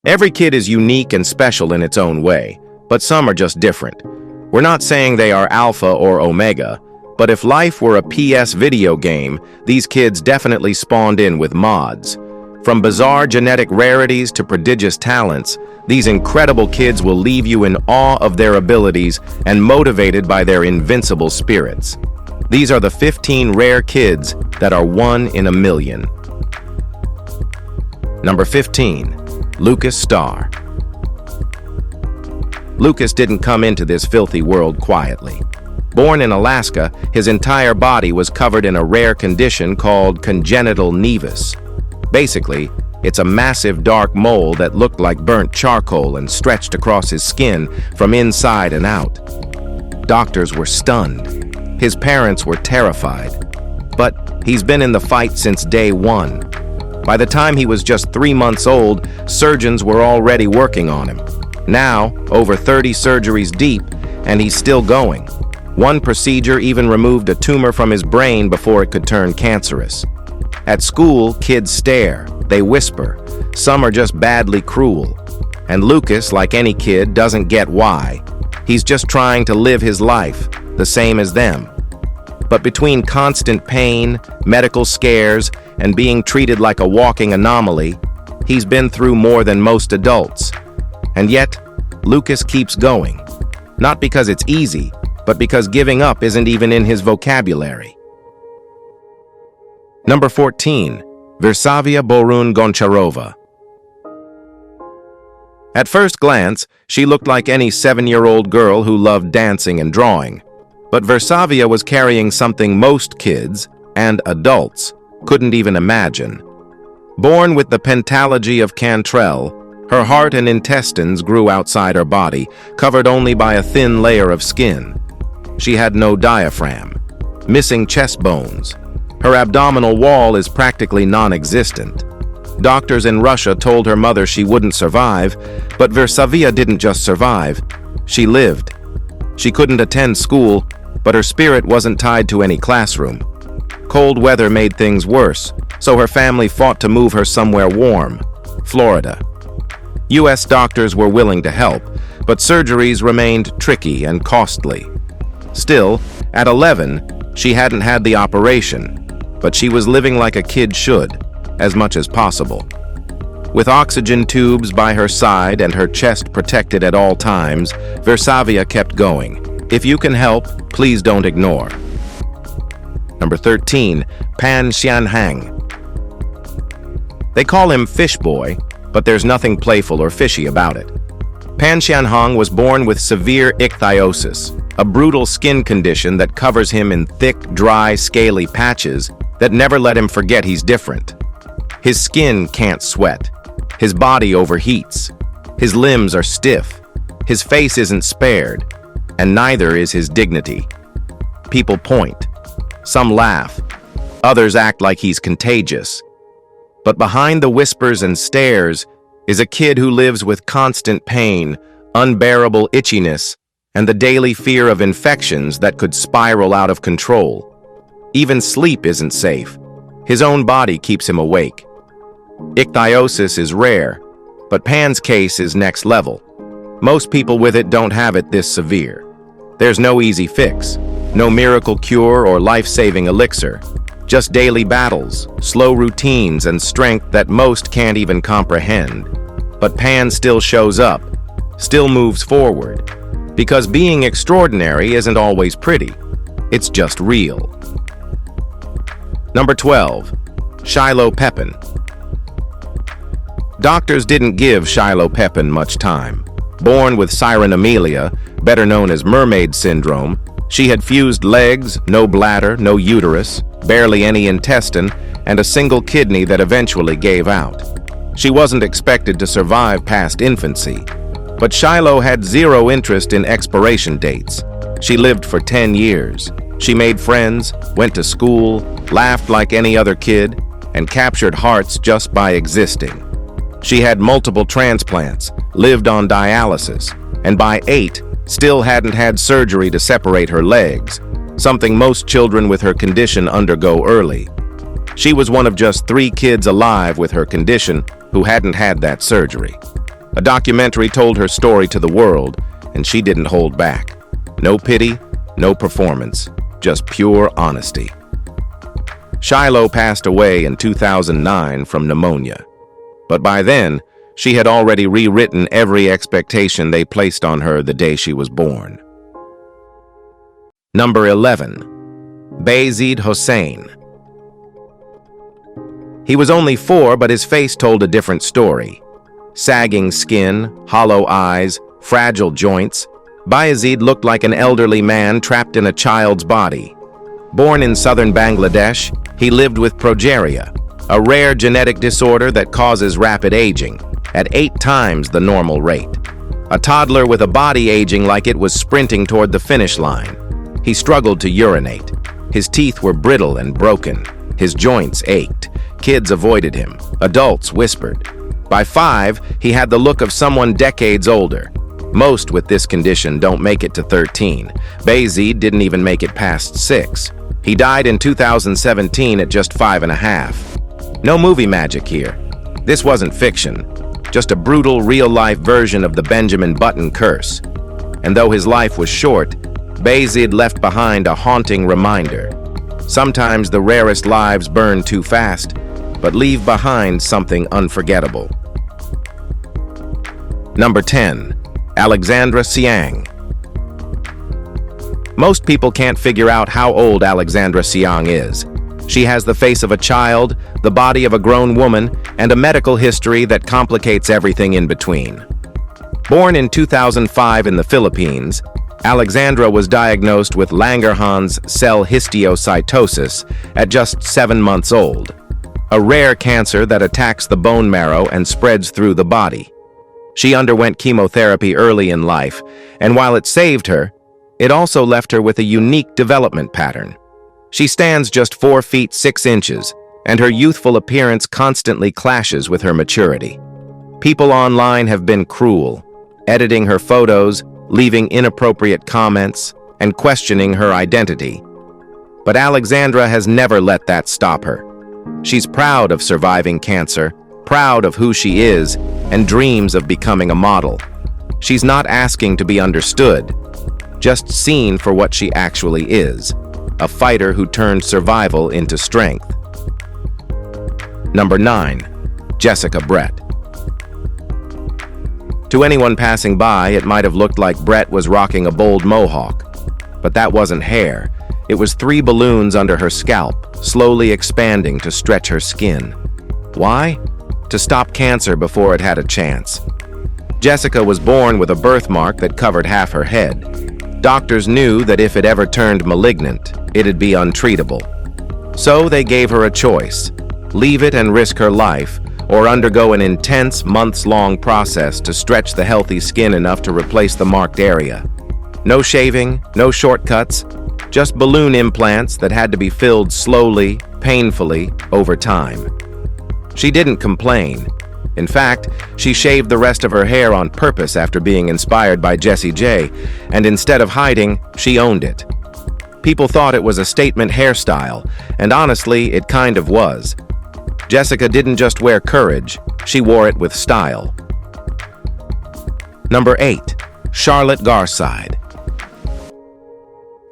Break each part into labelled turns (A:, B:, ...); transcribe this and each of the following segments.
A: Every kid is unique and special in its own way, but some are just different. We're not saying they are alpha or omega, but if life were a PS video game, these kids definitely spawned in with mods. From bizarre genetic rarities to prodigious talents, these incredible kids will leave you in awe of their abilities and motivated by their invincible spirits. These are the 15 rare kids that are 1 in a million. Number 15. Lucas Starr. Lucas didn't come into this filthy world quietly. Born in Alaska, his entire body was covered in a rare condition called congenital nevus. Basically, it's a massive dark mole that looked like burnt charcoal and stretched across his skin from inside and out. Doctors were stunned. His parents were terrified. But he's been in the fight since day one. By the time he was just 3 months old, surgeons were already working on him. Now, over 30 surgeries deep, and he's still going. One procedure even removed a tumor from his brain before it could turn cancerous. At school, kids stare, they whisper. Some are just badly cruel. And Lucas, like any kid, doesn't get why. He's just trying to live his life, the same as them. But between constant pain, medical scares, and being treated like a walking anomaly, he's been through more than most adults. And yet, Lucas keeps going. Not because it's easy, but because giving up isn't even in his vocabulary. Number 14. Versavia Borun Goncharova. At first glance, she looked like any 7-year-old girl who loved dancing and drawing. But Versavia was carrying something most kids, and adults, couldn't even imagine. Born with the pentalogy of Cantrell, her heart and intestines grew outside her body, covered only by a thin layer of skin. She had no diaphragm, missing chest bones. Her abdominal wall is practically non-existent. Doctors in Russia told her mother she wouldn't survive, but Versavia didn't just survive, she lived. She couldn't attend school, but her spirit wasn't tied to any classroom. Cold weather made things worse, so her family fought to move her somewhere warm, Florida. U.S. doctors were willing to help, but surgeries remained tricky and costly. Still, at 11, she hadn't had the operation, but she was living like a kid should, as much as possible. With oxygen tubes by her side and her chest protected at all times, Versavia kept going. If you can help, please don't ignore. Number 13. Pan Xianhang. They call him Fish Boy, but there's nothing playful or fishy about it. Pan Xianhang was born with severe ichthyosis, a brutal skin condition that covers him in thick, dry, scaly patches that never let him forget he's different. His skin can't sweat. His body overheats. His limbs are stiff. His face isn't spared, and neither is his dignity. People point. Some laugh. Others act like he's contagious. But behind the whispers and stares is a kid who lives with constant pain, unbearable itchiness, and the daily fear of infections that could spiral out of control. Even sleep isn't safe. His own body keeps him awake. Ichthyosis is rare, but Pan's case is next level. Most people with it don't have it this severe. There's no easy fix, no miracle cure or life-saving elixir, just daily battles, slow routines, and strength that most can't even comprehend. But Pan still shows up, still moves forward, because being extraordinary isn't always pretty. It's just real. Number 12. Shiloh Pepin. Doctors didn't give Shiloh Pepin much time. Born with Siren Amelia, better known as mermaid syndrome, she had fused legs, no bladder, no uterus, barely any intestine, and a single kidney that eventually gave out. She wasn't expected to survive past infancy, but Shiloh had zero interest in expiration dates. She lived for 10 years. She made friends, went to school, laughed like any other kid, and captured hearts just by existing. She had multiple transplants, lived on dialysis, and by 8, still hadn't had surgery to separate her legs, something most children with her condition undergo early. She was one of just 3 kids alive with her condition who hadn't had that surgery. A documentary told her story to the world, and she didn't hold back. No pity, no performance, just pure honesty. Shiloh passed away in 2009 from pneumonia. But by then, she had already rewritten every expectation they placed on her the day she was born. Number 11. Bayezid Hossein. He was only 4, but his face told a different story. Sagging skin, hollow eyes, fragile joints, Bayezid looked like an elderly man trapped in a child's body. Born in southern Bangladesh, he lived with progeria, a rare genetic disorder that causes rapid aging, at 8 times the normal rate. A toddler with a body aging like it was sprinting toward the finish line. He struggled to urinate. His teeth were brittle and broken. His joints ached. Kids avoided him. Adults whispered. By 5, he had the look of someone decades older. Most with this condition don't make it to 13. Bayezid didn't even make it past 6. He died in 2017 at just 5.5. No movie magic here. This wasn't fiction, just a brutal, real-life version of the Benjamin Button curse. And though his life was short, Bayezid left behind a haunting reminder. Sometimes the rarest lives burn too fast, but leave behind something unforgettable. Number 10. Alexandra Siang. Most people can't figure out how old Alexandra Siang is. She has the face of a child, the body of a grown woman, and a medical history that complicates everything in between. Born in 2005 in the Philippines, Alexandra was diagnosed with Langerhans cell histiocytosis at just 7 months old, a rare cancer that attacks the bone marrow and spreads through the body. She underwent chemotherapy early in life, and while it saved her, it also left her with a unique development pattern. She stands just 4 feet 6 inches, and her youthful appearance constantly clashes with her maturity. People online have been cruel, editing her photos, leaving inappropriate comments, and questioning her identity. But Alexandra has never let that stop her. She's proud of surviving cancer, proud of who she is, and dreams of becoming a model. She's not asking to be understood, just seen for what she actually is, a fighter who turned survival into strength. Number 9. Jessica Brett. To anyone passing by, it might have looked like Brett was rocking a bold mohawk. But that wasn't hair. It was 3 balloons under her scalp, slowly expanding to stretch her skin. Why? To stop cancer before it had a chance. Jessica was born with a birthmark that covered half her head. Doctors knew that if it ever turned malignant, it'd be untreatable. So they gave her a choice: leave it and risk her life, or undergo an intense, months-long process to stretch the healthy skin enough to replace the marked area. No shaving, no shortcuts, just balloon implants that had to be filled slowly, painfully, over time. She didn't complain. In fact, she shaved the rest of her hair on purpose after being inspired by Jessie J, and instead of hiding, she owned it. People thought it was a statement hairstyle, and honestly, it kind of was. Jessica didn't just wear courage, she wore it with style. Number 8. Charlotte Garside.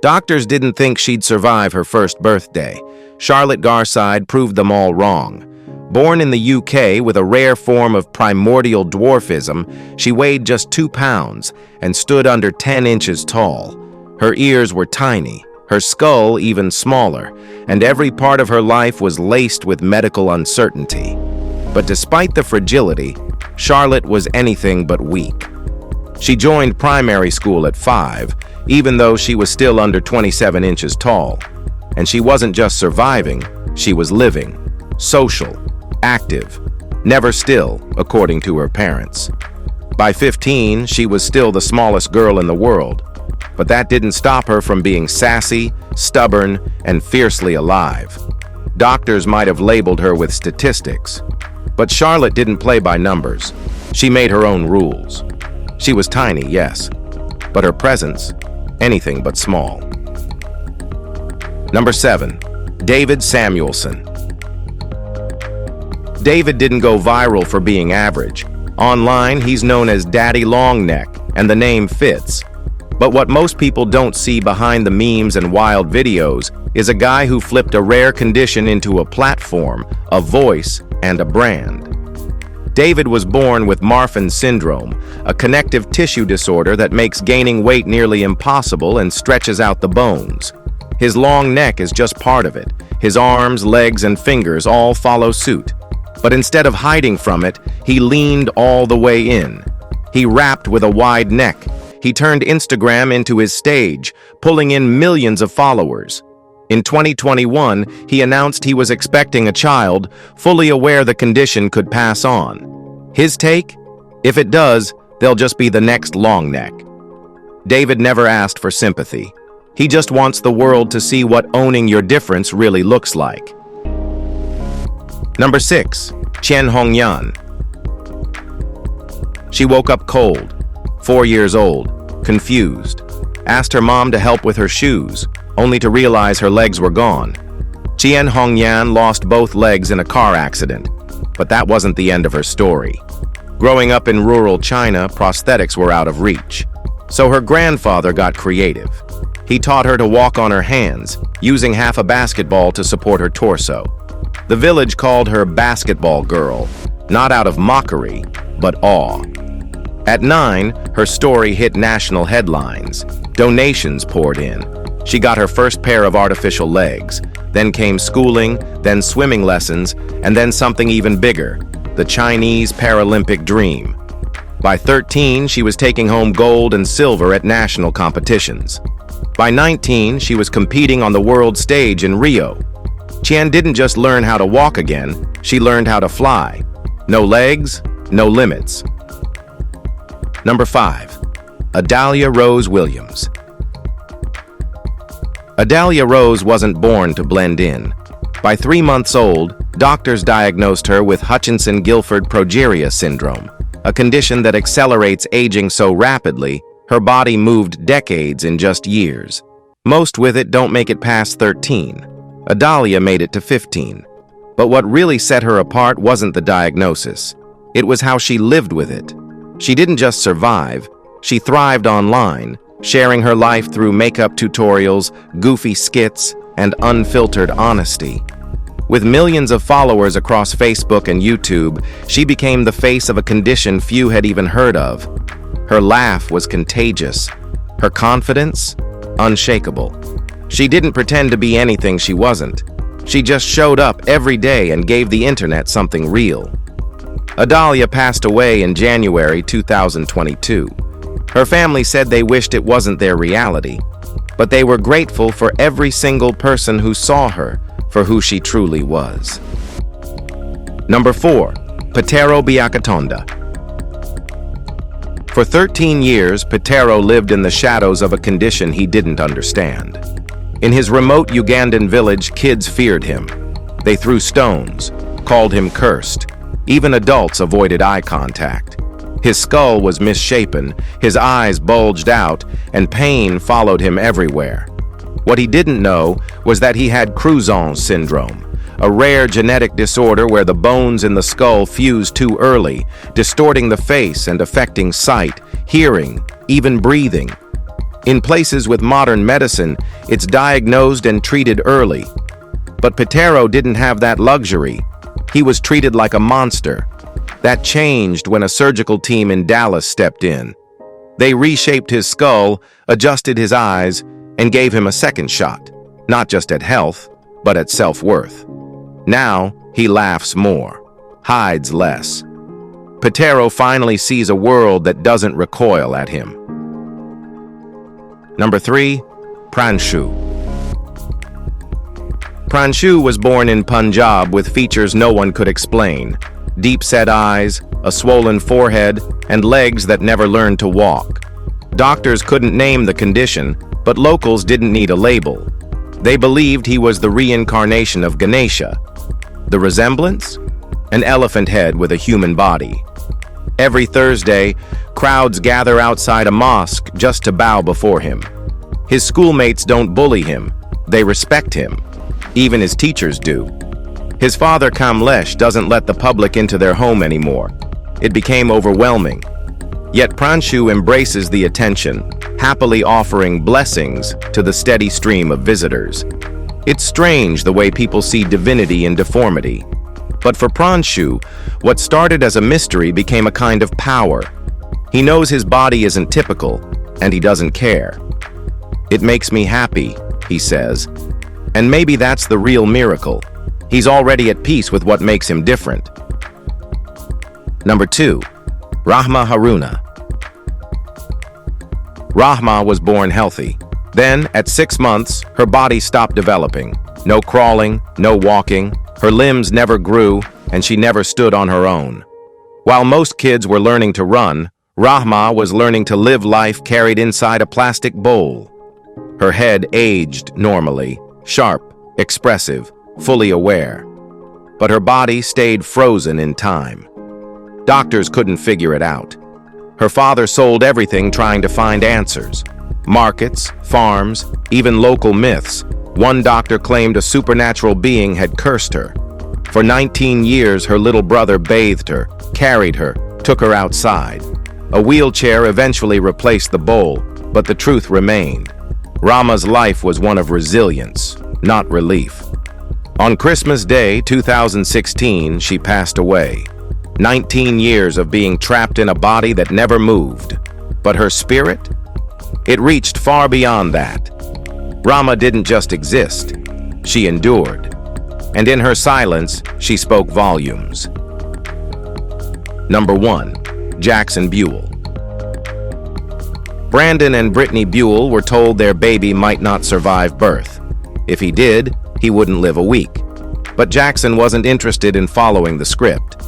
A: Doctors didn't think she'd survive her first birthday. Charlotte Garside proved them all wrong. Born in the UK with a rare form of primordial dwarfism, she weighed just 2 pounds and stood under 10 inches tall. Her ears were tiny, her skull even smaller, and every part of her life was laced with medical uncertainty. But despite the fragility, Charlotte was anything but weak. She joined primary school at 5, even though she was still under 27 inches tall. And she wasn't just surviving, she was living, social, active, never still, according to her parents. By 15, she was still the smallest girl in the world, but that didn't stop her from being sassy, stubborn, and fiercely alive. Doctors might have labeled her with statistics, but Charlotte didn't play by numbers. She made her own rules. She was tiny, yes, but her presence, anything but small. Number 7. David Samuelson. David didn't go viral for being average. Online, he's known as Daddy Longneck, and the name fits. But what most people don't see behind the memes and wild videos is a guy who flipped a rare condition into a platform, a voice, and a brand. David was born with Marfan syndrome, a connective tissue disorder that makes gaining weight nearly impossible and stretches out the bones. His long neck is just part of it. His arms, legs, and fingers all follow suit. But instead of hiding from it, he leaned all the way in. He rapped with a wide neck. He turned Instagram into his stage, pulling in millions of followers. In 2021, he announced he was expecting a child, fully aware the condition could pass on. His take? If it does, they'll just be the next long neck. David never asked for sympathy. He just wants the world to see what owning your difference really looks like. Number 6. Chen Hongyan. She woke up cold, 4 years old, confused. Asked her mom to help with her shoes, only to realize her legs were gone. Chen Hongyan lost both legs in a car accident, but that wasn't the end of her story. Growing up in rural China, prosthetics were out of reach. So her grandfather got creative. He taught her to walk on her hands, using half a basketball to support her torso. The village called her Basketball Girl, not out of mockery, but awe. At 9, her story hit national headlines. Donations poured in. She got her first pair of artificial legs. Then came schooling, then swimming lessons, and then something even bigger, the Chinese Paralympic dream. By 13, she was taking home gold and silver at national competitions. By 19, she was competing on the world stage in Rio. Chen didn't just learn how to walk again, she learned how to fly. No legs, no limits. Number 5. Adalia Rose Williams. Adalia Rose wasn't born to blend in. By 3 months old, doctors diagnosed her with Hutchinson-Gilford progeria syndrome, a condition that accelerates aging so rapidly, her body moved decades in just years. Most with it don't make it past 13. Adalia made it to 15. But what really set her apart wasn't the diagnosis. It was how she lived with it. She didn't just survive, she thrived online, sharing her life through makeup tutorials, goofy skits, and unfiltered honesty. With millions of followers across Facebook and YouTube, she became the face of a condition few had even heard of. Her laugh was contagious. Her confidence? Unshakable. She didn't pretend to be anything she wasn't. She just showed up every day and gave the internet something real. Adalia passed away in January 2022. Her family said they wished it wasn't their reality, but they were grateful for every single person who saw her for who she truly was. Number 4. Petero Biakatonda. For 13 years, Petero lived in the shadows of a condition he didn't understand. In his remote Ugandan village, kids feared him. They threw stones, called him cursed. Even adults avoided eye contact. His skull was misshapen, his eyes bulged out, and pain followed him everywhere. What he didn't know was that he had Crouzon syndrome, a rare genetic disorder where the bones in the skull fuse too early, distorting the face and affecting sight, hearing, even breathing. In places with modern medicine, it's diagnosed and treated early. But Petero didn't have that luxury. He was treated like a monster. That changed when a surgical team in Dallas stepped in. They reshaped his skull, adjusted his eyes, and gave him a second shot, not just at health, but at self-worth. Now, he laughs more, hides less. Petero finally sees a world that doesn't recoil at him. Number 3. Pranshu. Pranshu was born in Punjab with features no one could explain. Deep-set eyes, a swollen forehead, and legs that never learned to walk. Doctors couldn't name the condition, but locals didn't need a label. They believed he was the reincarnation of Ganesha. The resemblance? An elephant head with a human body. Every Thursday, crowds gather outside a mosque just to bow before him. His schoolmates don't bully him, they respect him. Even his teachers do. His father Kamlesh doesn't let the public into their home anymore. It became overwhelming. Yet Pranshu embraces the attention, happily offering blessings to the steady stream of visitors. It's strange the way people see divinity in deformity. But for Pranshu, what started as a mystery became a kind of power. He knows his body isn't typical, and he doesn't care. "It makes me happy," he says. And maybe that's the real miracle. He's already at peace with what makes him different. Number 2. Rahma Haruna. Rahma was born healthy. Then, at 6 months, her body stopped developing. No crawling, no walking. Her limbs never grew, and she never stood on her own. While most kids were learning to run, Rahma was learning to live life carried inside a plastic bowl. Her head aged normally, sharp, expressive, fully aware. But her body stayed frozen in time. Doctors couldn't figure it out. Her father sold everything trying to find answers. Markets, farms, even local myths. One doctor claimed a supernatural being had cursed her. For 19 years, her little brother bathed her, carried her, took her outside. A wheelchair eventually replaced the bowl, but the truth remained. Rama's life was one of resilience, not relief. On Christmas Day 2016, she passed away. 19 years of being trapped in a body that never moved. But her spirit? It reached far beyond that. Rama didn't just exist. She endured. And in her silence, she spoke volumes. Number 1. Jackson Buell. Brandon and Brittany Buell were told their baby might not survive birth. If he did, he wouldn't live a week. But Jackson wasn't interested in following the script.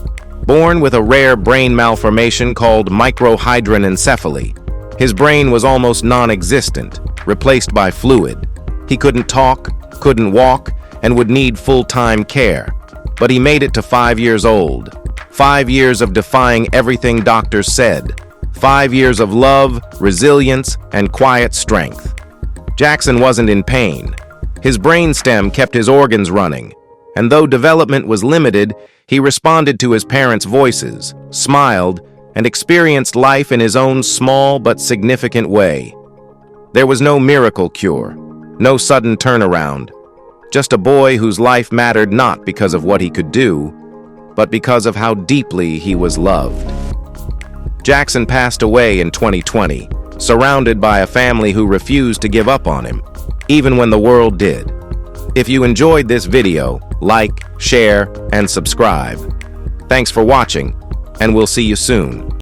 A: Born with a rare brain malformation called microhydranencephaly, his brain was almost non-existent, replaced by fluid. He couldn't talk, couldn't walk, and would need full-time care. But he made it to 5 years old. 5 years of defying everything doctors said. 5 years of love, resilience, and quiet strength. Jackson wasn't in pain. His brainstem kept his organs running. And though development was limited, he responded to his parents' voices, smiled, and experienced life in his own small but significant way. There was no miracle cure, no sudden turnaround, just a boy whose life mattered not because of what he could do, but because of how deeply he was loved. Jackson passed away in 2020, surrounded by a family who refused to give up on him, even when the world did. If you enjoyed this video, like, share, and subscribe. Thanks for watching, and we'll see you soon.